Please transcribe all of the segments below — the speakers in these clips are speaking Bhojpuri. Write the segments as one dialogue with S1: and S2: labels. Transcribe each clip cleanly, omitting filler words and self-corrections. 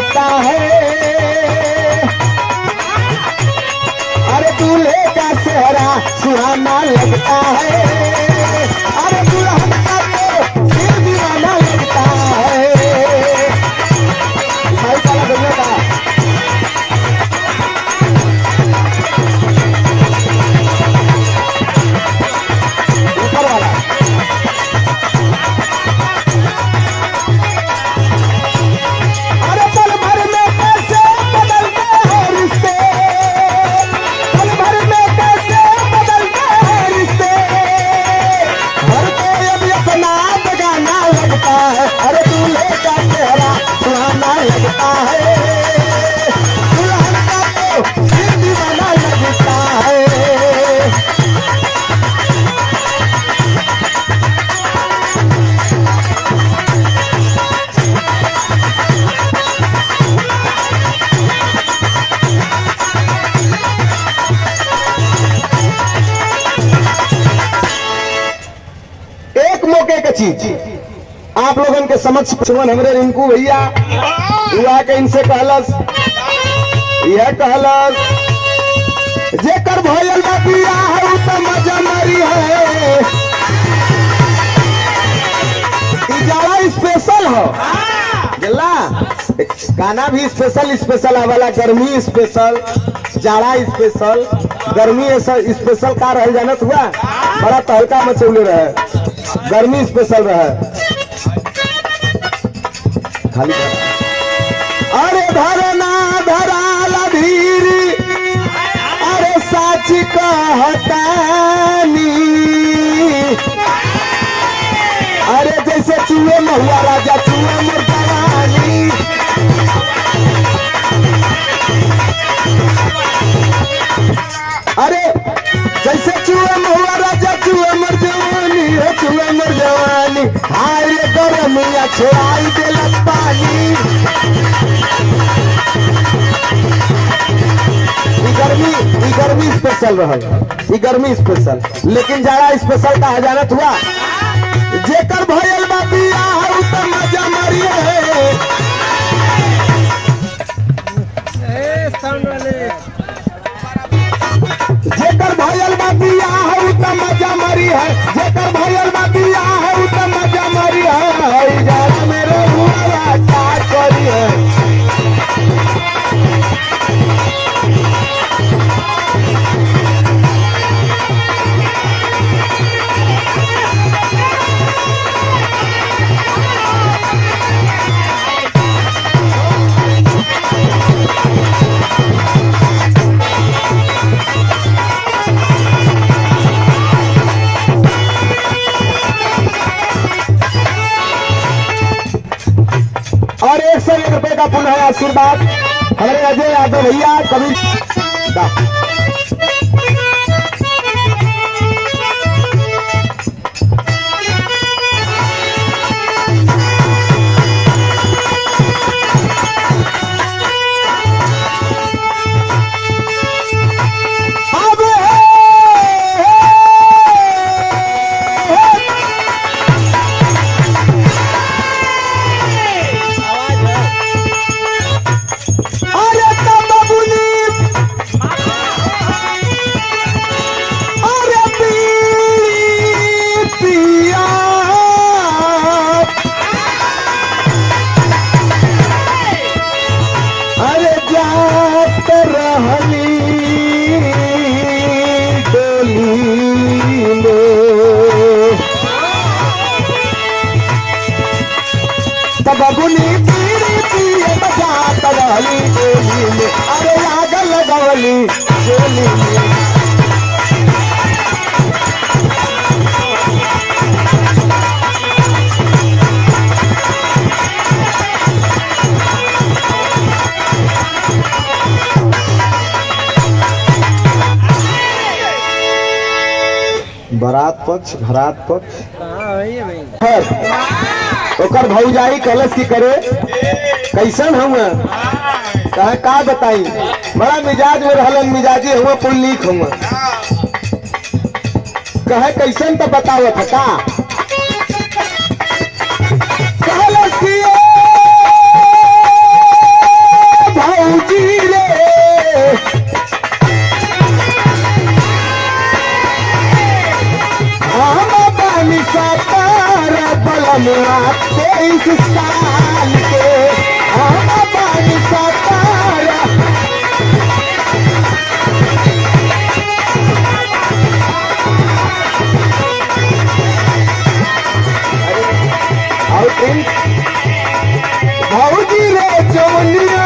S1: लगता है, अरे दूल्हे का सेहरा सुहाना लगता है, अरे दुल्हन का तो दिल दीवाना लगता है। भाई काला दुनिया का ऊपर वाला लगता है, दुल्हन का तो दिल दीवाना लगता है। एक मौके की चीज आप लोगन के समक्ष सुमन हमरे रिंकू भैया हुआ के इनसे कहलस, यह कहलस जेकर भयल बा बियाह उ त मजा मरी है। ई जाड़ा स्पेशल हो गला, गाना भी स्पेशल आवाला, गर्मी स्पेशल, जाड़ा स्पेशल, गर्मी स्पेशल का रह जानत हुआ, बड़ा तहलका मचौले रहे, गर्मी स्पेशल रहे खाली। अरे धरना धराला धीरी, अरे साच कहतानी, अरे जैसे चूहे महुआ राजा चूहे मुर्दानी, अरे जैसे चूहे महुआ राजा चूहे मुर्दानी, चूहे मुर्दानी, हाय रे गरमिया छोड़ाई देलक पानी। गर्मी स्पेशल रहल, गर्मी स्पेशल, लेकिन जाड़ा स्पेशल का हजारत हुआ। जेकर भयल बा बियाह उ त मजा मरी है, जेकर भयल बा बियाह उ त मजा मरी है, जेकर भयल बा बियाह उ त मजा मरी है। जाड़ा मेरे हुआ क्या करी है, और 101 रुपए का पुनः आशीर्वाद हमारे अजय यादव भैया कभी बबुनी पीड़ी पिए बजात रहली डोली में, अरे आग लगवली डोली में। बारात पक्ष घरात पक्ष ओकर भौजाई कलश की करे कैसन हम कहे का बताई, बड़ा मिजाज में रहलन, मिजाजी हुआ पुल लीक हुआ, कहे कैसन तो बतावत का कलश की बलमुआ 23 साल के हम बानी सतारा। और भौजी रे जवनिया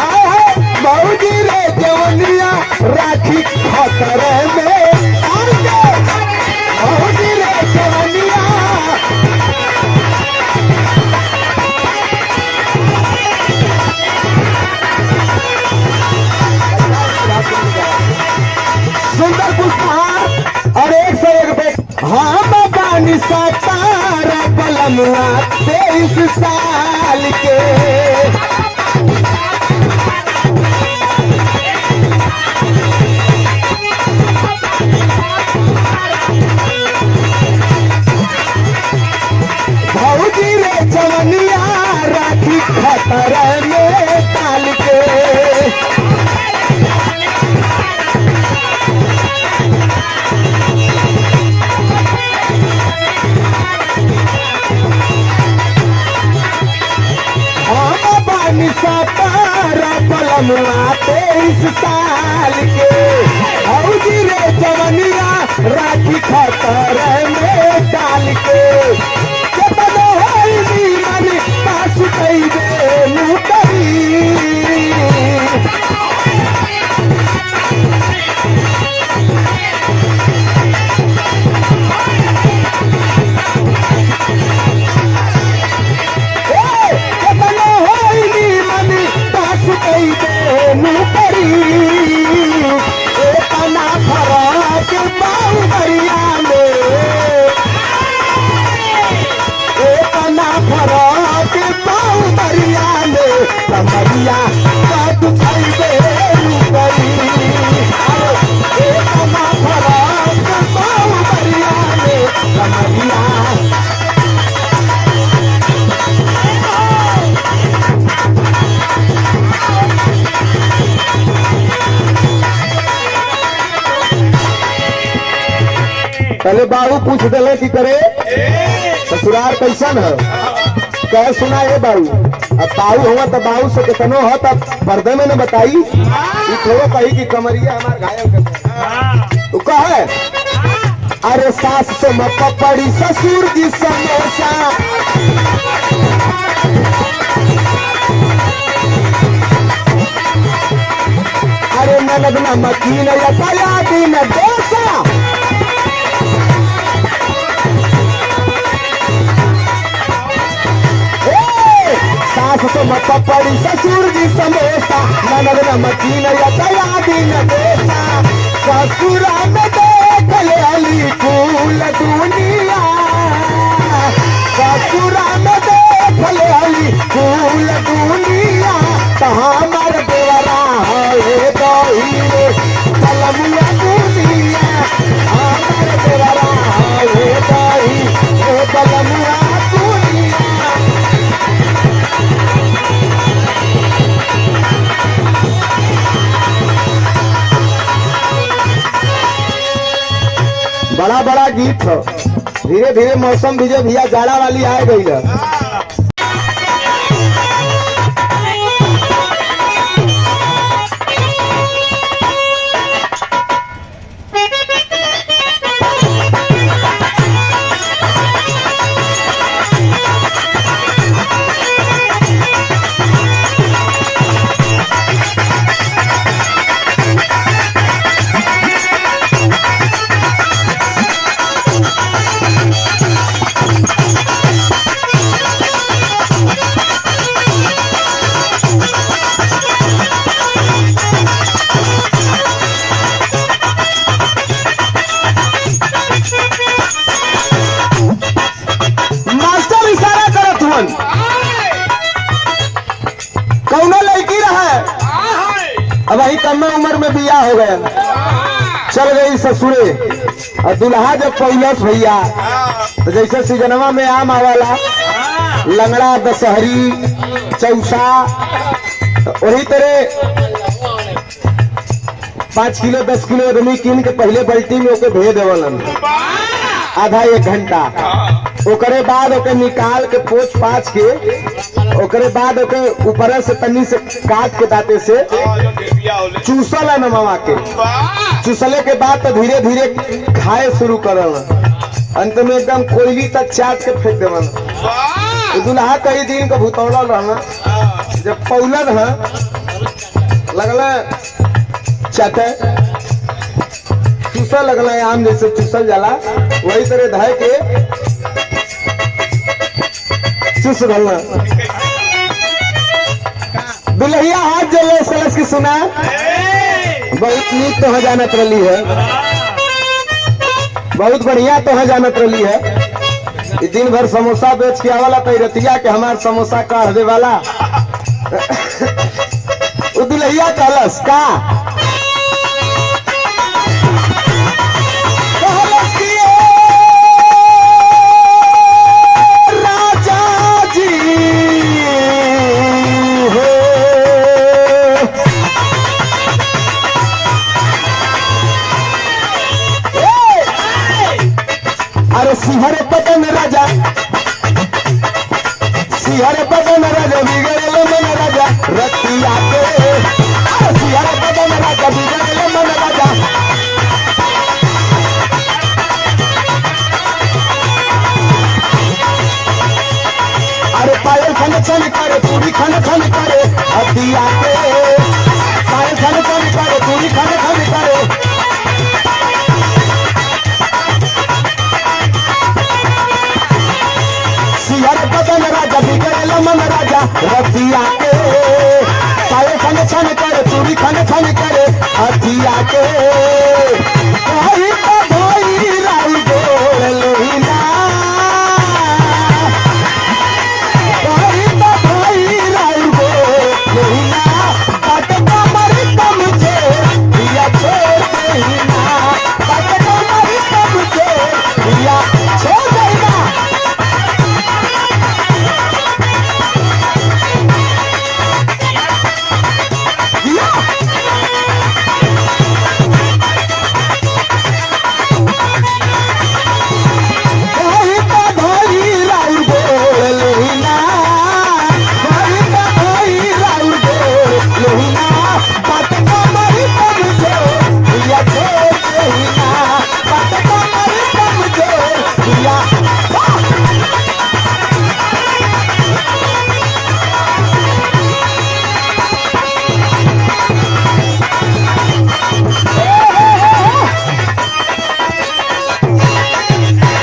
S1: आए भौजी रे जवनिया राखी खतरे में भौजी रे जवनिया। सुंदर पुष्पहार और 1 से 1 बेट हम बानी सतारा बलमुआ 23 साल के। भौजी रे जवनिया राखी खतरे में डाल के। सतारा बलमुआ 23 साल के भौजी रे जवनिया राखी खतरे में डाल के। केतनो होई मन पास कई दे मुकरी कमरिया कट खरीदे करी कमरिया। पहले बाबू पूछ दिले कि करे ससुराल कैसन है कह सुना ये बाबू। अब बाबू हुआ तो बाबू से कितनो हो तब पर्दे में न बताई थोड़ा कही कि कमरिया हमार घायल कर तो कहे अरे सास से मत पड़ी ससुर की समोसा। अरे ननद न मकीन या दिन डोसा। सास से मत पड़ी ससुर जी समोसा ननद न मकीन या दिन डोसा। ससुरा में देख ले अली फूल दुनिया ससुरा में देख ले अली फूल दुनिया। तो हमार देवरा है दही बलमुआ दुनिया हमार देवरा है दही बलमुआ दुनिया। बड़ा बड़ा गीत हो। धीरे धीरे मौसम भी जो भैया जाड़ा वाली आ गई है। कौनो लड़की रहा अब वही कम उम्र में बिया हो गया चल गई ससुरे और दुल्हा जब पहुंच भैया तो जैसे सीजनवा में आम आवाला लंगड़ा दशहरी चौसा वही तरह 5 किलो 10 किलो आदमी कीन के पहले बाल्टी में ओके भेज देवलन आधा एक घंटा, ओकरे बाद ओके निकाल के पोछ पाछ के, ओकरे बाद ओके ऊपर से तनी से काट के दाते से चूसल है नमवा के, चूसले के बाद तो धीरे धीरे खाए शुरू करल, अंत में एकदम कोयली तक चाट के फेंक देवन। दुल्हा कई दिन का भूतौलल रहना, जब पौलन है लगल चाटे चूसल लगल आम जैसे चूसल जाला, वही तरह धाय के चूस रहना। दुल्हिया हाथ जले सलस की सुना, बहुत नीक तो जानत रही है, बहुत बढ़िया तो जानत रही है। दिन भर समोसा बेच के आवाला तो रतिया के हमार समोसा काढ़ दे वाला। दुल्हिया कहलस का सिहर बदन राजा, सिहर बदन राजा बिगड़ल मन राजा रतिया के, सिहर बदन राजा बिगड़ल